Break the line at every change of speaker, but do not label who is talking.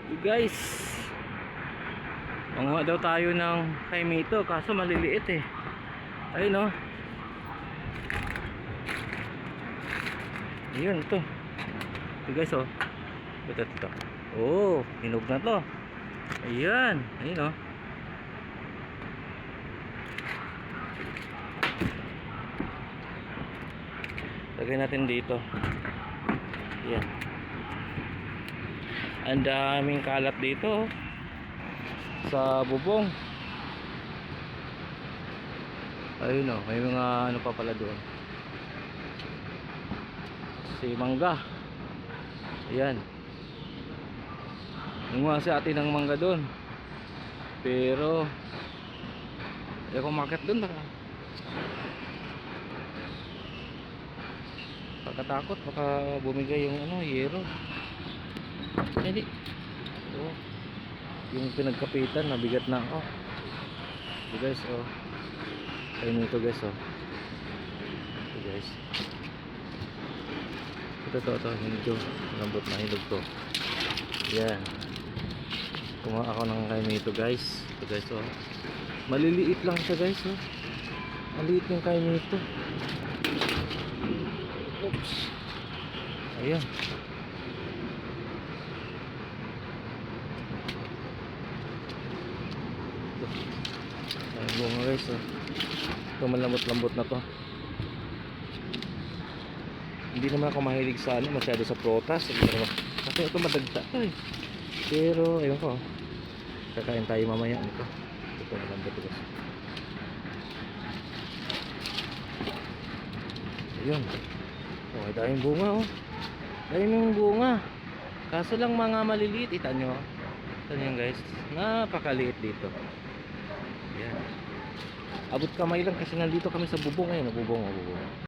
Guys, manguha daw tayo ng kaimito kaso maliliit eh. Ayun oh. Ayun ito. Ito guys oh. Ito. Oh, hinog na to. Ayan, ayun oh. Lagay natin dito. Ayan. Ang daming kalat dito oh, sa bubong. Ayun oh, may mga ano pa pala doon. Si mangga. Ayan. Nanguha si ate ng mangga doon. Pero hindi ako market doon baka. Pagkatakot baka bumigay yung ano, yero. Hindi. So, yung pinagkapitan nabigat na ako. So guys, oh. Ayun ito guys, oh. Ito guys. Ito, medyo lambot na hinog to. Yan. Kumuha ako ng kaimito guys. Ito guys, oh. Maliliit lang siya guys, oh. Maliit yung kaimito. Oops. Ayan. Ayan bunga guys, oh. Ito malambot-lambot na to. Hindi naman ako mahilig sa ano, masyado sa protas. Kasi ito madagta to eh. Pero ayun ko, kakain tayo mamaya nito. Ito malambot to guys. Ayun. Oh, may tayong bunga oh. Ayun yung bunga. Kaso lang mga maliliit, ita nyo. Ito nyo guys, napakaliit dito. Ayan. Abot kamay lang kasi nandito kami sa bubong. Ayun, bubong.